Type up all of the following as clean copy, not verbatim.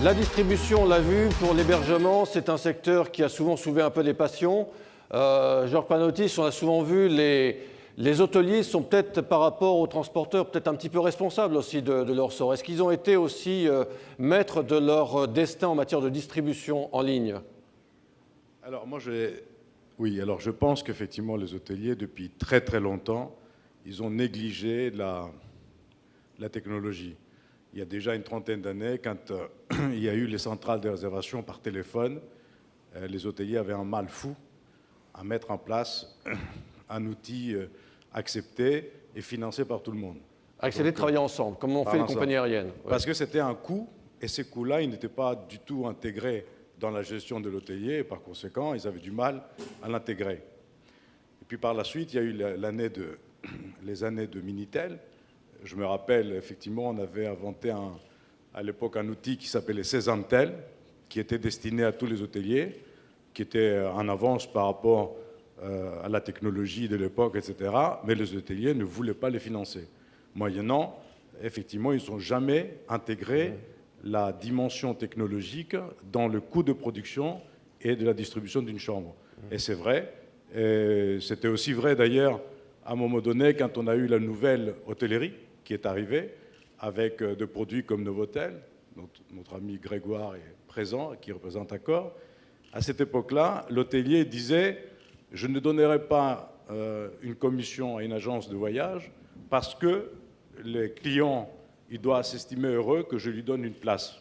La distribution, on l'a vu, pour l'hébergement, c'est un secteur qui a souvent soulevé un peu les passions. Georges Panotis, on a souvent vu, les hôteliers sont peut-être, par rapport aux transporteurs, peut-être un petit peu responsables aussi de leur sort. Est-ce qu'ils ont été aussi maîtres de leur destin en matière de distribution en ligne? Alors moi, oui, alors je pense qu'effectivement, les hôteliers, depuis très très longtemps, ils ont négligé la technologie. Il y a déjà une trentaine d'années, quand il y a eu les centrales de réservation par téléphone, les hôteliers avaient un mal fou à mettre en place un outil accepté et financé par tout le monde. Accéder de travailler ensemble, comme l'ont fait les compagnies aériennes. Ouais. Parce que c'était un coût, et ces coûts-là, ils n'étaient pas du tout intégrés dans la gestion de l'hôtelier, et par conséquent, ils avaient du mal à l'intégrer. Et puis par la suite, il y a eu les années de Minitel. Je me rappelle, effectivement, on avait inventé à l'époque un outil qui s'appelait Sezamtel, qui était destiné à tous les hôteliers, qui était en avance par rapport à la technologie de l'époque, etc. Mais les hôteliers ne voulaient pas les financer. Moyennant, effectivement, ils n'ont jamais intégré la dimension technologique dans le coût de production et de la distribution d'une chambre. Et c'est vrai. C'était aussi vrai, d'ailleurs, à un moment donné, quand on a eu la nouvelle hôtellerie qui est arrivée, avec des produits comme Novotel, notre ami Grégoire est présent, qui représente Accor. À cette époque-là, l'hôtelier disait « Je ne donnerai pas une commission à une agence de voyage parce que les clients, il doit s'estimer heureux que je lui donne une place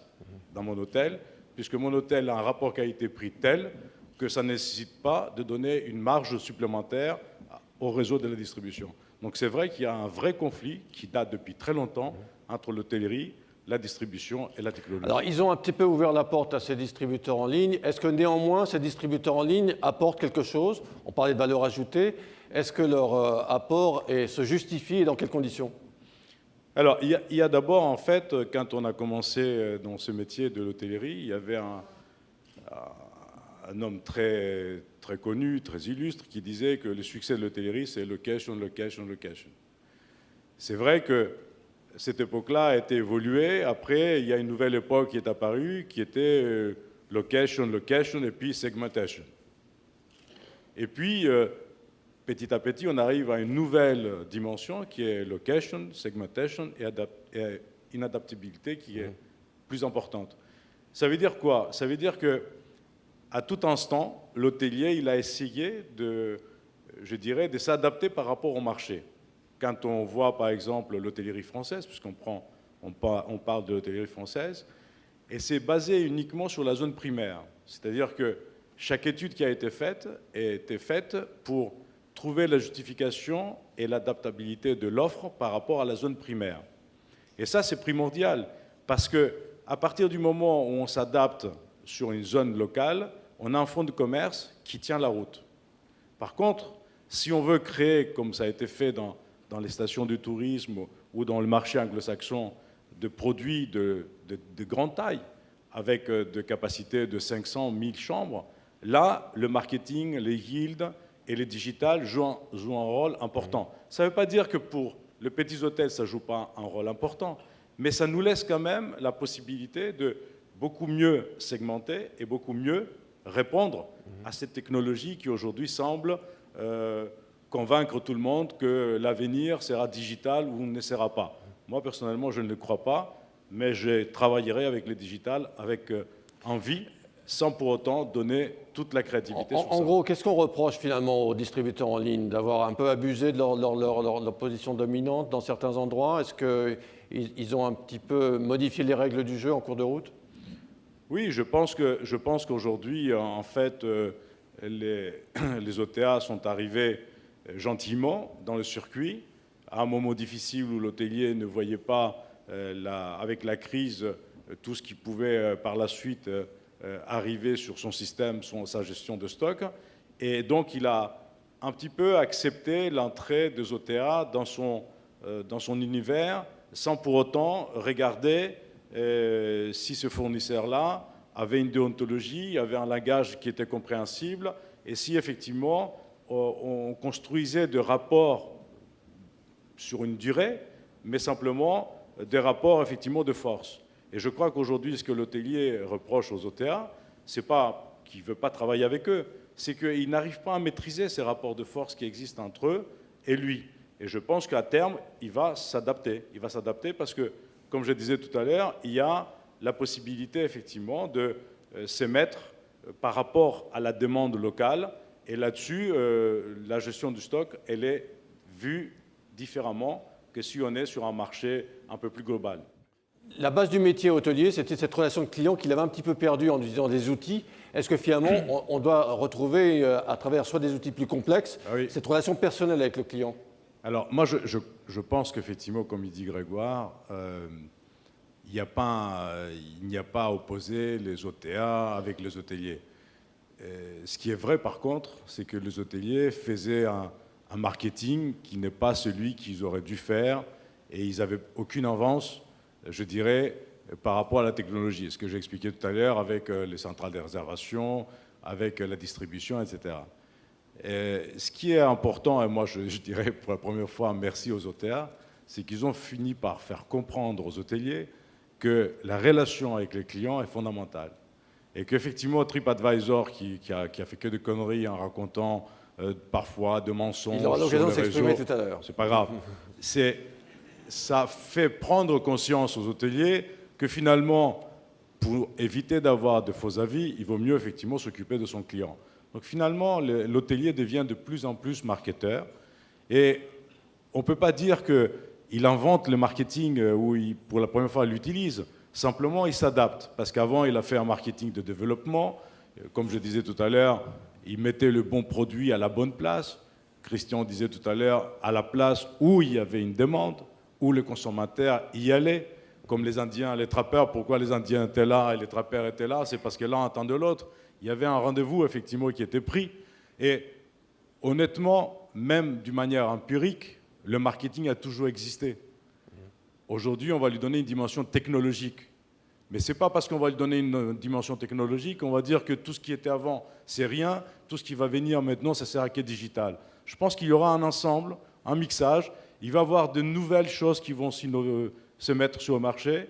dans mon hôtel, puisque mon hôtel a un rapport qualité-prix tel que ça ne nécessite pas de donner une marge supplémentaire au réseau de la distribution. » Donc c'est vrai qu'il y a un vrai conflit qui date depuis très longtemps entre l'hôtellerie, la distribution et la technologie. Alors ils ont un petit peu ouvert la porte à ces distributeurs en ligne. Est-ce que néanmoins ces distributeurs en ligne apportent quelque chose? On parlait de valeur ajoutée. Est-ce que leur apport se justifie et dans quelles conditions? Alors, il y a d'abord, en fait, quand on a commencé dans ce métier de l'hôtellerie, il y avait un homme très, très connu, très illustre, qui disait que le succès de l'hôtellerie, c'est location, location, location. C'est vrai que cette époque-là a été évoluée. Après, il y a une nouvelle époque qui est apparue, qui était location, location, et puis segmentation. Et puis, petit à petit, on arrive à une nouvelle dimension qui est location, segmentation et une adaptabilité qui est plus importante. Ça veut dire quoi? Ça veut dire que à tout instant, l'hôtelier, il a essayé de s'adapter par rapport au marché. Quand on voit, par exemple, l'hôtellerie française, puisqu'on parle de l'hôtellerie française, et c'est basé uniquement sur la zone primaire. C'est-à-dire que chaque étude qui a été faite pour trouver la justification et l'adaptabilité de l'offre par rapport à la zone primaire. Et ça, c'est primordial, parce qu'à partir du moment où on s'adapte sur une zone locale, on a un fonds de commerce qui tient la route. Par contre, si on veut créer, comme ça a été fait dans les stations de tourisme ou dans le marché anglo-saxon, de produits de grande taille, avec des capacités de 500, 1000 chambres, là, le marketing, les yields et les digitales jouent un rôle important. Ça ne veut pas dire que pour les petits hôtels, ça ne joue pas un rôle important, mais ça nous laisse quand même la possibilité de beaucoup mieux segmenter et beaucoup mieux répondre à cette technologie qui aujourd'hui semble convaincre tout le monde que l'avenir sera digital ou ne sera pas. Moi, personnellement, je ne le crois pas, mais je travaillerai avec les digitales avec envie, sans pour autant donner toute la créativité sur ça. En gros, qu'est-ce qu'on reproche finalement aux distributeurs en ligne? D'avoir un peu abusé de leur position dominante dans certains endroits? Est-ce qu'ils ont un petit peu modifié les règles du jeu en cours de route? Oui, je pense qu'aujourd'hui, en fait, les OTA sont arrivés gentiment dans le circuit, à un moment difficile où l'hôtelier ne voyait pas, avec la crise, tout ce qui pouvait par la suite arriver sur son système, sa gestion de stock. Et donc, il a un petit peu accepté l'entrée des OTA dans son univers, sans pour autant regarder si ce fournisseur-là avait une déontologie, avait un langage qui était compréhensible, et si effectivement on construisait des rapports sur une durée, mais simplement des rapports effectivement de force. Et je crois qu'aujourd'hui, ce que l'hôtelier reproche aux OTA, ce n'est pas qu'il ne veut pas travailler avec eux, c'est qu'il n'arrive pas à maîtriser ces rapports de force qui existent entre eux et lui. Et je pense qu'à terme, il va s'adapter. Il va s'adapter parce que, comme je disais tout à l'heure, il y a la possibilité effectivement de s'émettre par rapport à la demande locale. Et là-dessus, la gestion du stock, elle est vue différemment que si on est sur un marché un peu plus global. La base du métier hôtelier, c'était cette relation de client qu'il avait un petit peu perdue en utilisant des outils. Est-ce que finalement, on doit retrouver, à travers soit des outils plus complexes, cette relation personnelle avec le client? Alors, moi, je pense qu'effectivement, comme il dit Grégoire, il n'y a pas à opposer les OTA avec les hôteliers. Ce qui est vrai, par contre, c'est que les hôteliers faisaient un marketing qui n'est pas celui qu'ils auraient dû faire et ils n'avaient aucune avance, je dirais, par rapport à la technologie. Ce que j'ai expliqué tout à l'heure avec les centrales de réservation, avec la distribution, etc. Ce qui est important, et moi je dirais pour la première fois merci aux OTA, c'est qu'ils ont fini par faire comprendre aux hôteliers que la relation avec les clients est fondamentale. Et qu'effectivement, TripAdvisor, qui a fait que de conneries en racontant parfois de mensonges il aura l'occasion de s'exprimer tout à l'heure. C'est pas grave. Ça fait prendre conscience aux hôteliers que finalement, pour éviter d'avoir de faux avis, il vaut mieux effectivement s'occuper de son client. Donc finalement, l'hôtelier devient de plus en plus marketeur. Et on ne peut pas dire qu'il invente le marketing ou pour la première fois, il l'utilise. Simplement, il s'adapte. Parce qu'avant, il a fait un marketing de développement. Comme je disais tout à l'heure, il mettait le bon produit à la bonne place. Christian disait tout à l'heure, à la place où il y avait une demande, où les consommateurs y allaient. Comme les Indiens, les trappeurs, pourquoi les Indiens étaient là et les trappeurs étaient là? C'est parce que l'un attendait l'autre. Il y avait un rendez-vous, effectivement, qui était pris. Et honnêtement, même d'une manière empirique, le marketing a toujours existé. Aujourd'hui, on va lui donner une dimension technologique. Mais ce n'est pas parce qu'on va lui donner une dimension technologique qu'on va dire que tout ce qui était avant, c'est rien. Tout ce qui va venir maintenant, ça sert à quai digital. Je pense qu'il y aura un ensemble, un mixage. Il va y avoir de nouvelles choses qui vont se mettre sur le marché.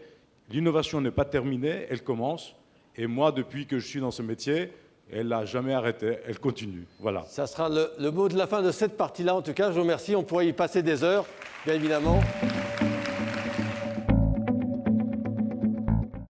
L'innovation n'est pas terminée, elle commence. Et moi, depuis que je suis dans ce métier, elle n'a jamais arrêté, elle continue. Voilà. Ça sera le mot de la fin de cette partie-là. En tout cas, je vous remercie. On pourrait y passer des heures, bien évidemment.